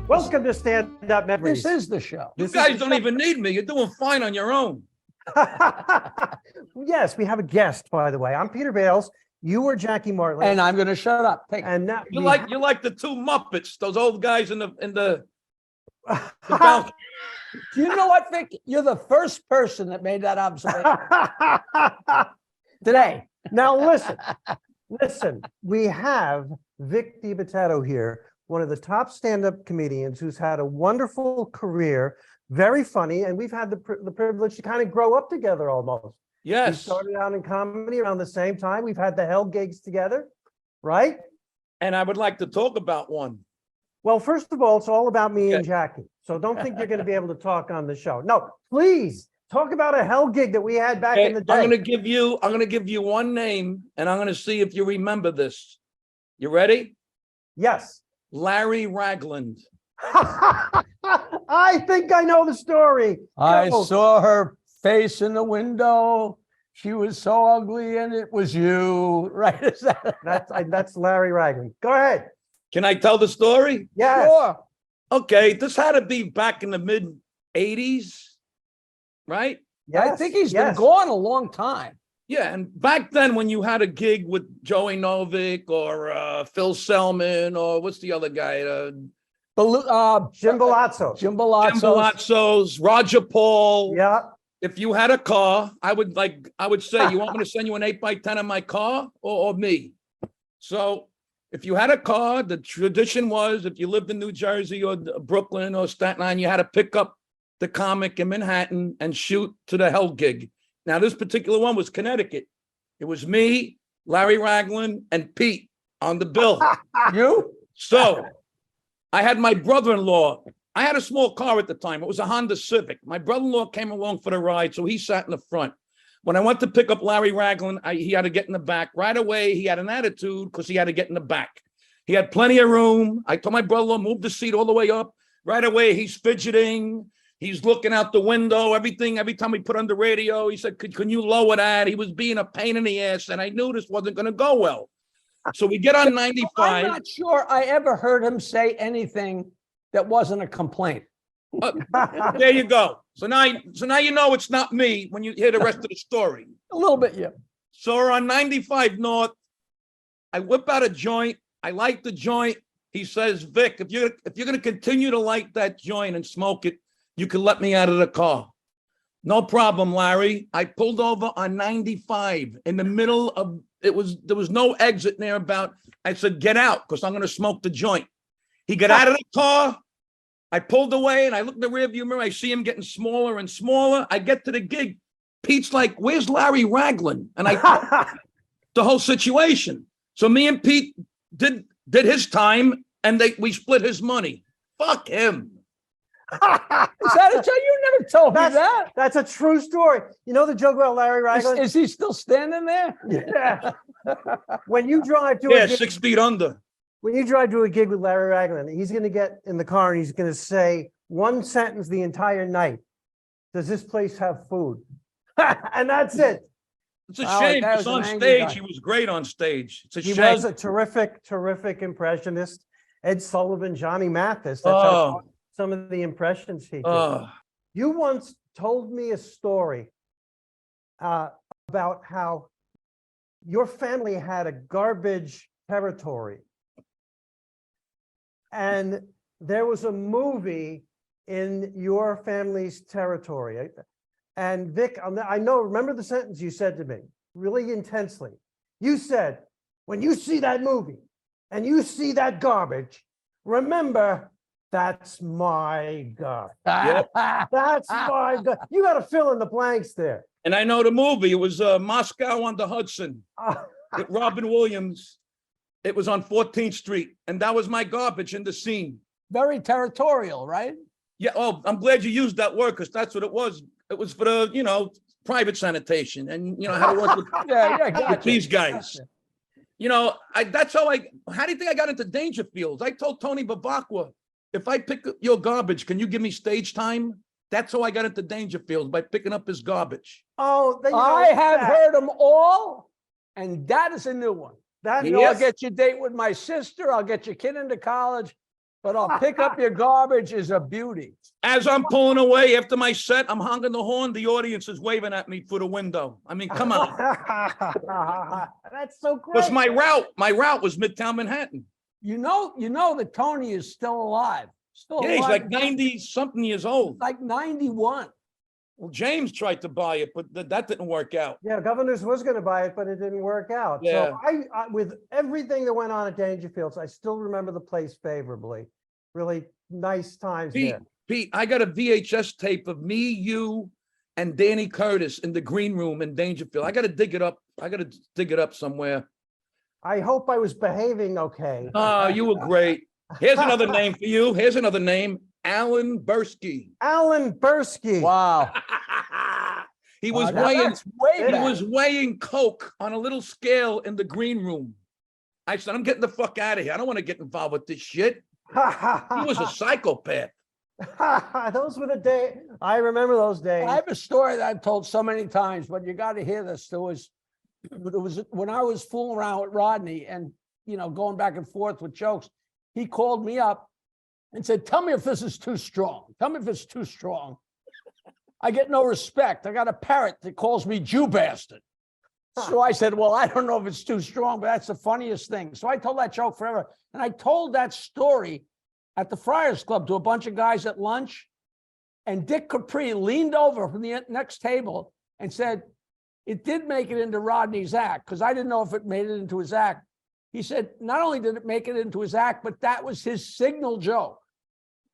Welcome to Standup Memories. This is the show. You guys don't even need me. You're doing fine on your own. Yes, we have a guest, by the way. I'm Peter Bales. You were Jackie Martling. And I'm going to shut up. And now You're like the two Muppets, those old guys in the balcony. Do you know what, Vic? You're the first person that made that observation today. Now listen. We have Vic Dibitetto here, one of the top stand-up comedians who's had a wonderful career, very funny, and we've had the privilege to kind of grow up together almost. Yes. We started out in comedy around the same time. We've had the hell gigs together, right? And I would like to talk about one. Well, first of all, it's all about me and Jackie. So don't think you're going to be able to talk on the show. No, please talk about a hell gig that we had back in the day. I'm going to give you one name, and I'm going to see if you remember this. You ready? Yes. Larry Ragland. I think I know the story. I saw her face in the window. She was so ugly, and it was you. Right? Is That's Larry Ragland. Go ahead. Can I tell the story? Yes. Sure. Okay, this had to be back in the mid 80s, right? Yes. I think he's been gone a long time. Yeah, and back then when you had a gig with Joey Novick or Phil Selman or what's the other guy? Jim Balazzo. Jim Balazzo. Jim Balazzo's, Roger Paul. Yeah. If you had a car, I would say, you want me to send you an 8x10 in my car or me? So if you had a car, the tradition was if you lived in New Jersey or Brooklyn or Staten Island, you had to pick up the comic in Manhattan and shoot to the hell gig. Now, this particular one was Connecticut. It was me, Larry Ragland, and Pete on the bill. You? So I had my brother-in-law. I had a small car at the time. It was a Honda Civic. My brother-in-law came along for the ride, so he sat in the front. When I went to pick up Larry Ragland, he had to get in the back. Right away, he had an attitude because he had to get in the back. He had plenty of room. I told my brother-in-law, move the seat all the way up. Right away, he's fidgeting. He's looking out the window, everything. Every time we put on the radio, he said, can you lower that? He was being a pain in the ass, and I knew this wasn't going to go well. So we get on 95. I'm not sure I ever heard him say anything that wasn't a complaint. There you go. So now you know it's not me when you hear the rest of the story. A little bit, yeah. So we're on 95 North. I whip out a joint. I light the joint. He says, Vic, if you're going to continue to light that joint and smoke it, you can let me out of the car. No problem, Larry. I pulled over on 95 in the middle of there was no exit near about. I said, get out, because I'm going to smoke the joint. He got out of the car. I pulled away and I looked in the rearview mirror. I see him getting smaller and smaller. I get to the gig. Pete's like, where's Larry Ragland? And I the whole situation. So me and Pete did his time, and we split his money. Fuck him. Is that a joke? You never told me that. That's a true story. You know the joke about Larry Ragland? Is he still standing there? Yeah. When you drive to a gig, 6 feet under. when you drive to a gig with Larry Ragland, he's going to get in the car and he's going to say one sentence the entire night. Does this place have food? And that's it. It's a shame. Because on stage, he was great on stage. It's a shame. He was a terrific impressionist. Ed Sullivan, Johnny Mathis. That's some of the impressions he did. You once told me a story about how your family had a garbage territory. And there was a movie in your family's territory. And Vic, remember the sentence you said to me really intensely. You said, when you see that movie and you see that garbage, remember, that's my God. Yep. That's my God. You got to fill in the blanks there. And I know the movie. It was Moscow on the Hudson with Robin Williams. It was on 14th Street. And that was my garbage in the scene. Very territorial, right? Yeah. Oh, I'm glad you used that word, because that's what it was. It was for the, private sanitation and, how to work with, with these guys. That's how do you think I got into Dangerfields? I told Tony Babakwa, if I pick up your garbage, can you give me stage time? That's how I got into Dangerfields, by picking up his garbage. Oh, I have heard them all, and that is a new one. I'll get you a date with my sister. I'll get your kid into college. But I'll pick up your garbage is a beauty. As I'm pulling away after my set, I'm honking the horn. The audience is waving at me through the window. I mean, come on. That's so great. Because my route was Midtown Manhattan. You know that Tony is still alive. Still Yeah, he's alive. like 90 something years old. Like 91. Well, James tried to buy it, but that didn't work out. Yeah, Governors was going to buy it, but it didn't work out. Yeah. So I, with everything that went on at Dangerfields, I still remember the place favorably. Really nice times there. Pete, I got a VHS tape of me, you, and Danny Curtis in the green room in Dangerfield. I got to dig it up. I got to dig it up somewhere. I hope I was behaving okay. Oh, you were great. Here's another name for you. Here's another name. Alan Bursky. Alan Bursky. Wow. He was Wow, weighing that's way he back. was weighing coke on a little scale in the green room. I said, I'm getting the fuck out of here. I don't want to get involved with this shit. He was a psychopath. Those were the days. I remember those days. I have a story that I've told so many times, but you got to hear this. There was when I was fooling around with Rodney and, going back and forth with jokes, he called me up and said, tell me if this is too strong. Tell me if it's too strong. I get no respect. I got a parrot that calls me Jew bastard. So I said, well, I don't know if it's too strong, but that's the funniest thing. So I told that joke forever. And I told that story at the Friars Club to a bunch of guys at lunch. And Dick Capri leaned over from the next table and said, it did make it into Rodney's act, because I didn't know if it made it into his act. He said, not only did it make it into his act, but that was his signal joke.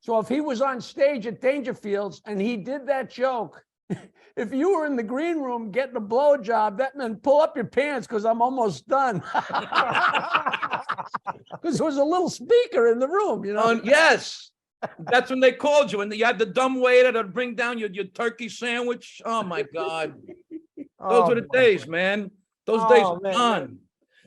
So if he was on stage at Dangerfields and he did that joke, if you were in the green room getting a blowjob, that meant pull up your pants because I'm almost done. Because there was a little speaker in the room, Yes. That's when they called you, and you had the dumb waiter to bring down your turkey sandwich. Oh my God. Those were the days, man. Those days are gone.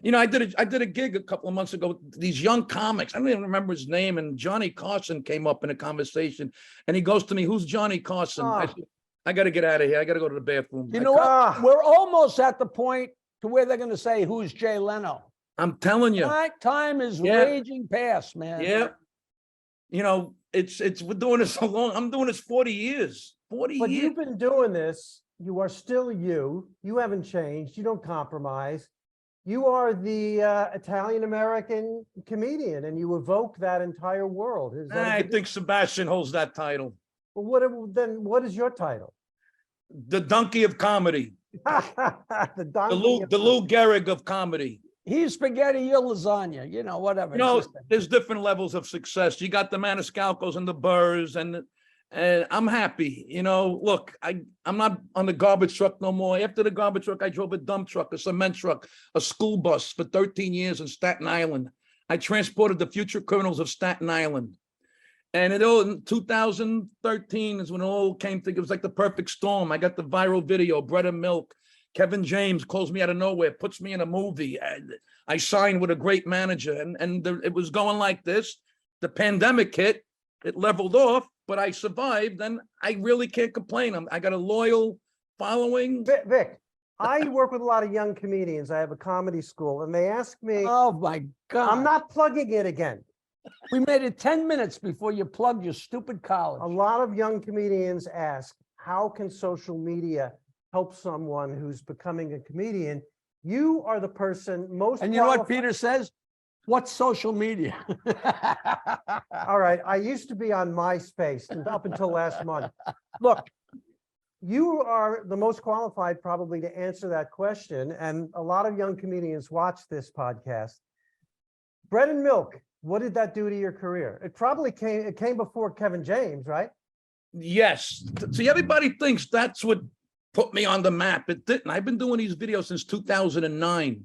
I did a gig a couple of months ago. These young comics, I don't even remember his name, and Johnny Carson came up in a conversation, and he goes to me, "Who's Johnny Carson?" I said, "I got to get out of here. I got to go to the bathroom." You know what? We're almost at the point to where they're going to say, "Who's Jay Leno?" I'm telling you, time is raging past, man. Yeah. It's we're doing this so long. I'm doing this 40 years. 40 But years. you've been doing this. You are still you. You haven't changed. You don't compromise. You are the Italian-American comedian, and you evoke that entire world. I think Sebastian holds that title. Well, what is your title? The donkey of comedy. The donkey The Lou Gehrig of comedy. He's spaghetti, you're lasagna, whatever. There's different levels of success. You got the Maniscalcos and the Burrs, and I'm happy. Look, I'm not on the garbage truck no more. After the garbage truck, I drove a dump truck, a cement truck, a school bus for 13 years in Staten Island. I transported the future criminals of Staten Island. And in 2013 is when it all came together. It was like the perfect storm. I got the viral video, Bread and Milk. Kevin James calls me out of nowhere, puts me in a movie. I signed with a great manager, and it was going like this. The pandemic hit, it leveled off, but I survived, and I really can't complain. I got a loyal following. Vic, I work with a lot of young comedians. I have a comedy school, and they ask me, oh my God. I'm not plugging it again. We made it 10 minutes before you plugged your stupid college. A lot of young comedians ask, how can social media help someone who's becoming a comedian? You are the person most. And you know what Peter says? What's social media? All right. I used to be on MySpace up until last month. Look, you are the most qualified probably to answer that question. And a lot of young comedians watch this podcast. Bread and Milk, what did that do to your career? It came before Kevin James, right? Yes. See, everybody thinks that's what put me on the map. It didn't. I've been doing these videos since 2009.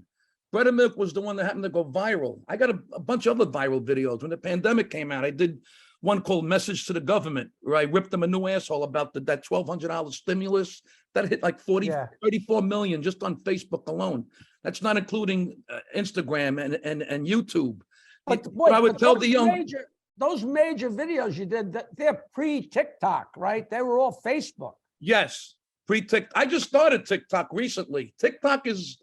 Bread and Milk was the one that happened to go viral. I got a bunch of other viral videos. When the pandemic came out, I did one called Message to the Government, where I ripped them a new asshole about that $1,200 stimulus that hit like 34 million just on Facebook alone. That's not including Instagram and YouTube. But I would tell the young... Those major videos you did, they're pre-TikTok, right? They were all Facebook. Yes, pre-TikTok. I just started TikTok recently. TikTok is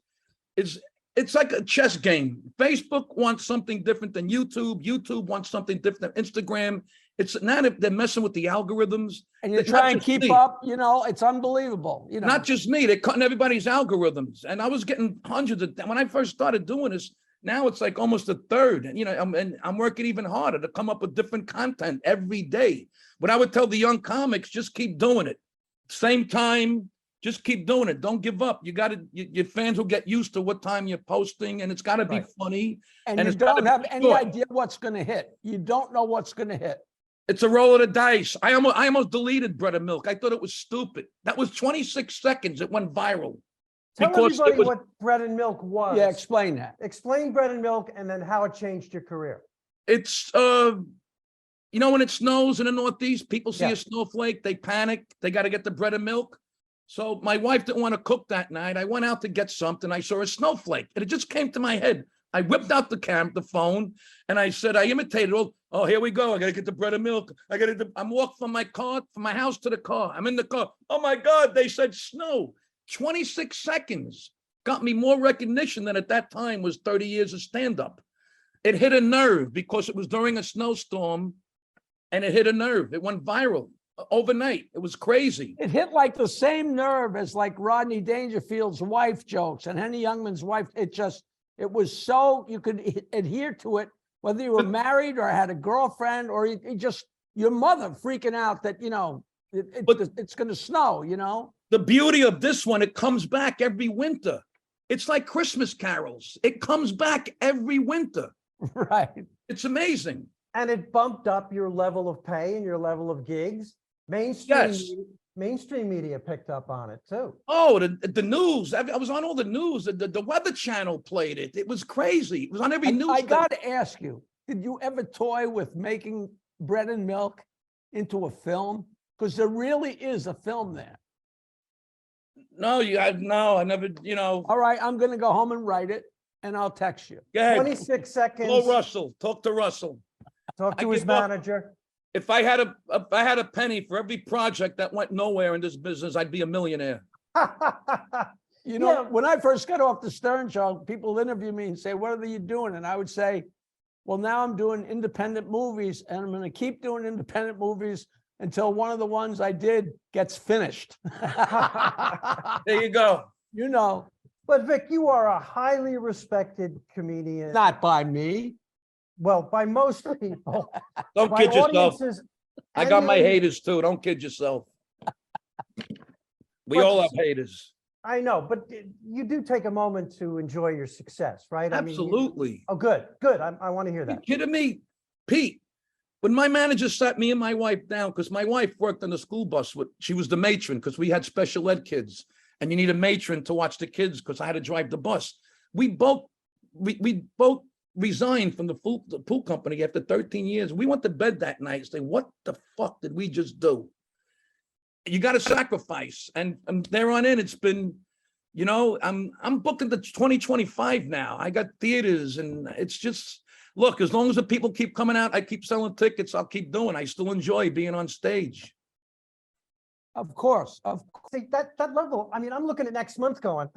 it's like a chess game. Facebook wants something different than YouTube. YouTube wants something different than Instagram. It's now that they're messing with the algorithms. And you Not try and just keep me. up, it's unbelievable, Not just me, they're cutting everybody's algorithms. And I was getting hundreds of them. When I first started doing this, now it's like almost a third. And I'm working even harder to come up with different content every day. But I would tell the young comics, just keep doing it. Same time, just keep doing it. Don't give up. You got to, your fans will get used to what time you're posting, and it's got to be funny. And And you it's gotta don't be have any short. idea what's going to hit. You don't know what's going to hit. It's a roll of the dice. I almost deleted Bread and Milk. I thought it was stupid. That was 26 seconds. It went viral. Tell Because everybody it was, what bread and milk was. Yeah, explain that. Explain bread and milk and then how it changed your career. it's when it snows in the Northeast, people see Yeah. a snowflake, they panic, they got to get the bread and milk. So my wife didn't want to cook that night. I went out to get something. I saw a snowflake, and it just came to my head. I whipped out the phone, and I said, I imitated, oh, here we go. I got to get the bread and milk. I'm walking from my house to the car. I'm in the car. Oh my God, they said snow. 26 seconds got me more recognition than at that time was 30 years of stand-up. It hit a nerve because it was during a snowstorm, and it hit a nerve. It went viral overnight. It was crazy. It hit like the same nerve as like Rodney Dangerfield's wife jokes and Henny Youngman's wife. It was so you could adhere to it, whether you were married or had a girlfriend or your mother freaking out that, it's going to snow, The beauty of this one, it comes back every winter. It's like Christmas carols. It comes back every winter. Right. It's amazing. And it bumped up your level of pay and your level of gigs. Mainstream media picked up on it too. Oh, the news. I was on all the news. The Weather Channel played it. It was crazy. It was on every news. I got to ask you, did you ever toy with making Bread and Milk into a film? Because there really is a film there. No, I never, All right, I'm going to go home and write it, and I'll text you. Go ahead. 26 seconds. Call Russell. Talk to Russell. Talk to I his give up. manager. If I had a penny for every project that went nowhere in this business, I'd be a millionaire. When I first got off the Stern Show, people interview me and say, what are you doing? And I would say, well, now I'm doing independent movies, and I'm going to keep doing independent movies until one of the ones I did gets finished. There you go. But Vic, you are a highly respected comedian. Not by me. Well, by most people. Don't by kid yourself. audiences I and got my the- haters too. Don't kid yourself. We But- all have haters. I know, but you do take a moment to enjoy your success, right? Absolutely. Oh, good. I want to hear Are you that. kidding me? Pete, when my manager sat me and my wife down, because my wife worked on the school bus, she was the matron because we had special ed kids, and you need a matron to watch the kids because I had to drive the bus. We both resigned from the pool company after 13 years. We went to bed that night and say, what the fuck did we just do? You got to sacrifice. And there on in, it's been, I'm booking the 2025 now. I got theaters, and it's just, look, as long as the people keep coming out, I keep selling tickets, I'll keep doing. I still enjoy being on stage. Of course. See, that level, I'm looking at next month going,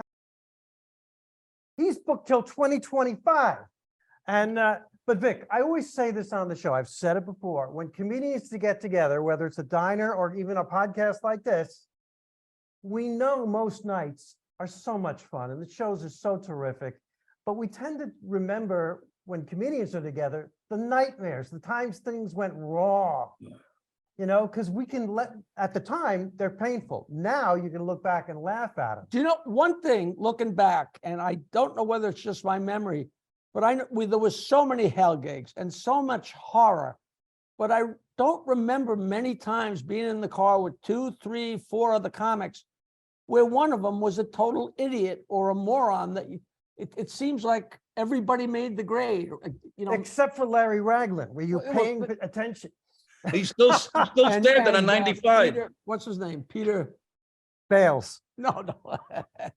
he's booked till 2025. And, but Vic, I always say this on the show. I've said it before. When comedians to get together, whether it's a diner or even a podcast like this, we know most nights are so much fun and the shows are so terrific, but we tend to remember when comedians are together, the nightmares, the times things went wrong, because we can at the time, they're painful. Now you can look back and laugh at them. Do you know one thing looking back, and I don't know whether it's just my memory, but I know there was so many hell gigs and so much horror, but I don't remember many times being in the car with 2, 3, 4 other comics where one of them was a total idiot or a moron that it seems like everybody made the grade, Except for Larry Raglan, were you paying attention? He's still standing on 95. What's his name? Peter Bales. No.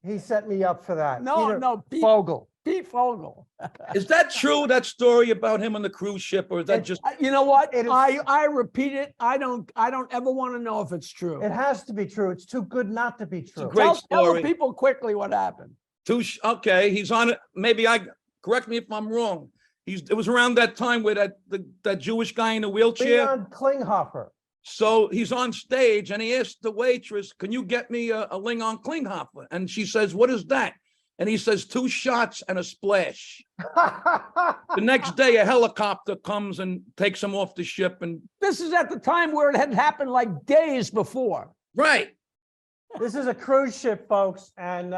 He set me up for that. No, Peter Fogel. Pete Fogel. Is that true, that story about him on the cruise ship, or is that just? You know what? It is- I repeat it. I don't ever want to know if it's true. It has to be true. It's too good not to be true. great Tell the story. people quickly what happened. Okay, he's on it. Maybe correct me if I'm wrong. It was around that time where that Jewish guy in the wheelchair. Leon Klinghoffer. So he's on stage and he asked the waitress, "Can you get me a Leon Klinghoffer?" And she says, "What is that?" And he says, 2 shots and a splash. The next day, a helicopter comes and takes him off the ship. And This is at the time where it had happened like days before. right. This is a cruise ship, folks, and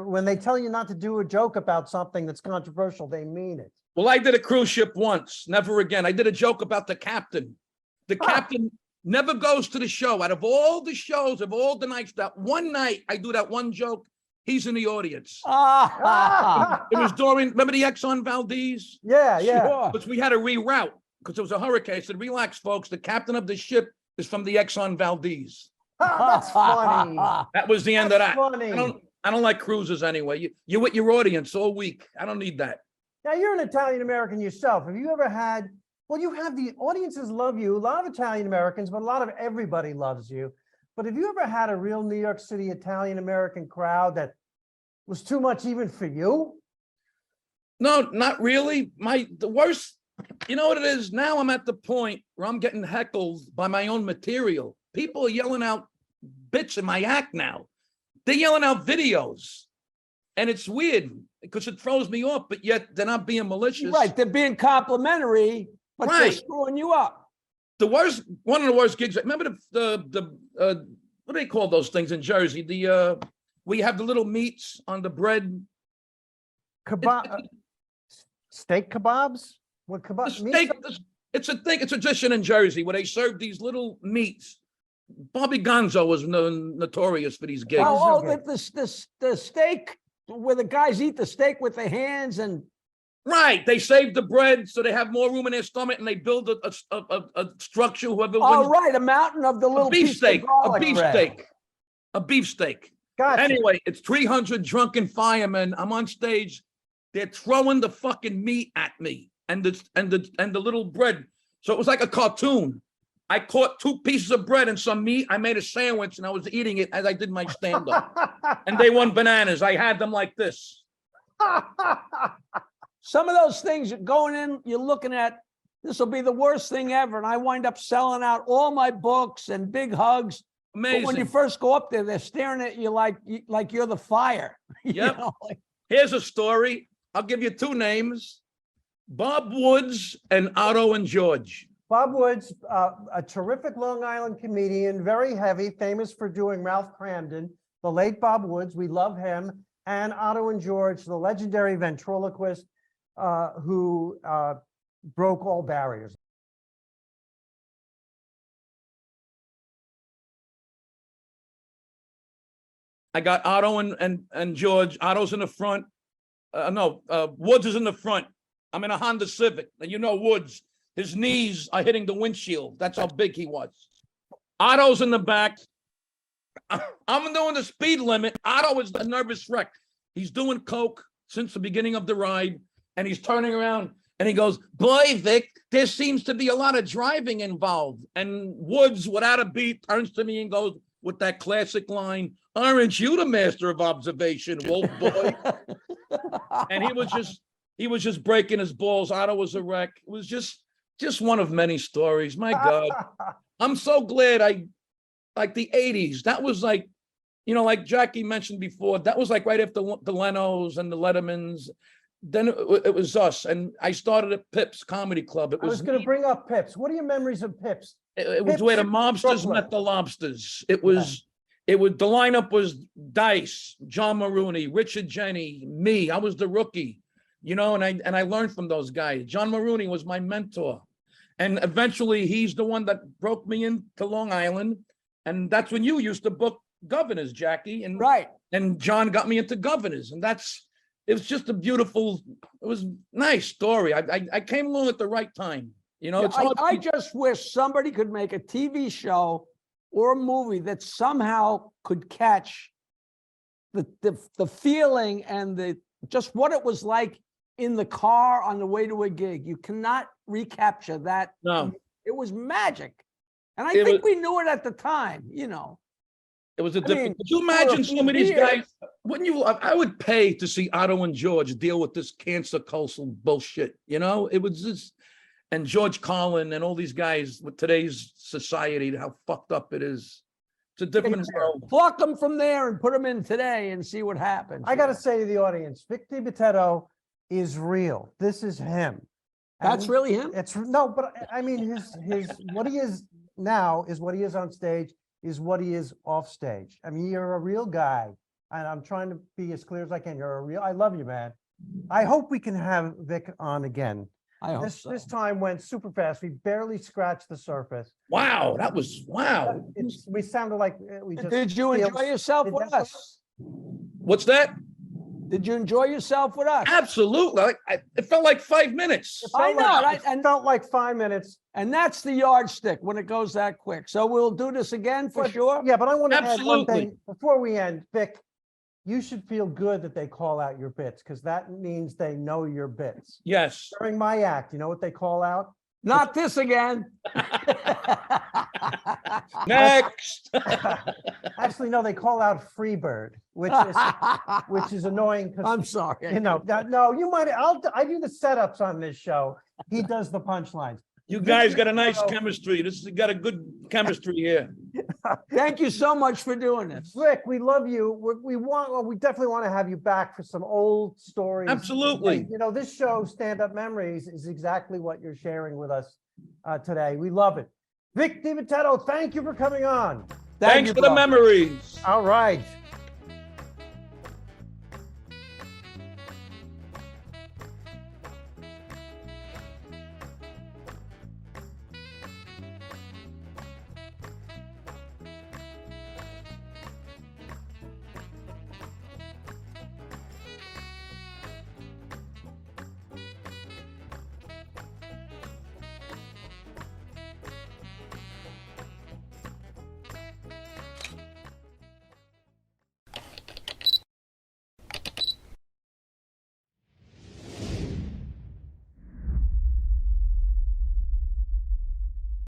when they tell you not to do a joke about something that's controversial, they mean it. Well, I did a cruise ship once, never again. I did a joke about the captain. The captain never goes to the show. Out of all the shows, of all the nights, that one night I do that one joke, he's in the audience. It was during, remember the Exxon Valdez? Yeah, yeah. Sure. Because we had to reroute because it was a hurricane. I said, "Relax, folks. The captain of the ship is from the Exxon Valdez." That's funny. That was the end of That's that. funny. I don't like cruises anyway. You're with your audience all week. I don't need that. Now, you're an Italian American yourself. Have you ever had, well, you have, the audiences love you, a lot of Italian Americans, but a lot of everybody loves you. But have you ever had a real New York City Italian American crowd that was too much even for you? No, not really. The worst, you know what it is? Now I'm at the point where I'm getting heckled by my own material. People are yelling out bits in my act now. They're yelling out videos. And it's weird because it throws me off, but yet they're not being malicious. Right, they're being complimentary, but they're Right. screwing you up. One of the worst gigs. Remember the what do they call those things in Jersey? Where you have the little meats on the bread. Kebab, steak kebabs? What The kebab? steak, it's a thing. It's a tradition in Jersey where they serve these little meats. Bobby Gonzo was notorious for these gigs. Oh, okay. the steak where the guys eat the steak with their hands and Right. They save the bread so they have more room in their stomach and they build a structure. Whoever oh, wins. right, a mountain of the little A beefsteak. A beefsteak. A beefsteak. Gotcha. Anyway, it's 300 drunken firemen. I'm on stage. They're throwing the fucking meat at me and the little bread. So it was like a cartoon. I caught 2 pieces of bread and some meat. I made a sandwich and I was eating it as I did my stand-up. And they won bananas. I had them like this. some of those things you're going in, you're looking at, this will be the worst thing ever. And I wind up selling out all my books and big hugs. Amazing. But when you first go up there, they're staring at you like you're the fire. You Yep. know, like, Here's a story. I'll give you 2 names. Bob Woods and Otto and George. Bob Woods, a terrific Long Island comedian, very heavy, famous for doing Ralph Cramden, the late Bob Woods, we love him, and Otto and George, the legendary ventriloquist who broke all barriers. I got Otto and George. Otto's in the front. Woods is in the front. I'm in a Honda Civic. And you know Woods, his knees are hitting the windshield. That's how big he was. Otto's in the back. I'm doing the speed limit. Otto is a nervous wreck. He's doing coke since the beginning of the ride. And he's turning around and he goes, "Boy, Vic, there seems to be a lot of driving involved." And Woods, without a beat, turns to me and goes with that classic line, "Aren't you the master of observation, Wolf Boy?" And he was just breaking his balls. Otto was a wreck. It was just one of many stories. My God. I'm so glad like the 80s. That was like, like Jackie mentioned before, that was like right after the Lenos and the Lettermans. Then it was us. And I started at Pips Comedy Club. I was going to bring up Pips. What are your memories of Pips? It was Pips, where the mobsters Brooklyn. met the lobsters. It was the lineup was Dice, John Maroney, Richard Jenny, me. I was the rookie, and I learned from those guys. John Maroney was my mentor. And eventually he's the one that broke me into Long Island. And that's when you used to book governors, Jackie. And right. And John got me into governors. And it was just it was a nice story. I came along at the right time. It's hard I just wish somebody could make a TV show or a movie that somehow could catch the feeling and just what it was like in the car on the way to a gig. You cannot recapture that. No. It was magic. And I think we knew it at the time, It was a I different. mean, Could you for a imagine few some of these years- guys? Wouldn't you? I would pay to see Otto and George deal with this cancer culture bullshit. You know, it was just, and George Carlin and all these guys with today's society, how fucked up it is. It's a different world. Pluck them from there and put them in today and see what happens. I got to say to the audience, Vic Dibitetto is real. This is him. That's And really him? It's no, but I mean, his what he is now is what he is on stage, is what he is off stage. I mean, you're a real guy, and I'm trying to be as clear as I can. You're a real. I love you, man. I hope we can have Vic on again. I hope This so. this time went super fast. We barely scratched the surface. Wow, that was wow. We sounded like we just. Did you enjoy feel- yourself did with that- us? What's that? Did you enjoy yourself with us? Absolutely. It felt like 5 minutes. It I felt know, like- right? it And- felt like 5 minutes. And that's the yardstick when it goes that quick. So we'll do this again for But- sure. Yeah, but I want to add one Absolutely. thing before we end. Vic, you should feel good that they call out your bits, because that means they know your bits. Yes. During my act, you know what they call out? Not this again. Next. Actually, no, they call out Freebird, which is annoying because I'm sorry. you know, no, you might. I do the setups on this show. He does the punchlines. You guys got a nice Dibitetto- chemistry. This has got a good chemistry here. Thank you so much for doing this. Rick, we love you. We definitely want to have you back for some old stories. Absolutely. You know, this show, Stand-Up Memories, is exactly what you're sharing with us today. We love it. Vic Dibitetto, thank you for coming on. Thank Thanks you, for the bro. memories. All right.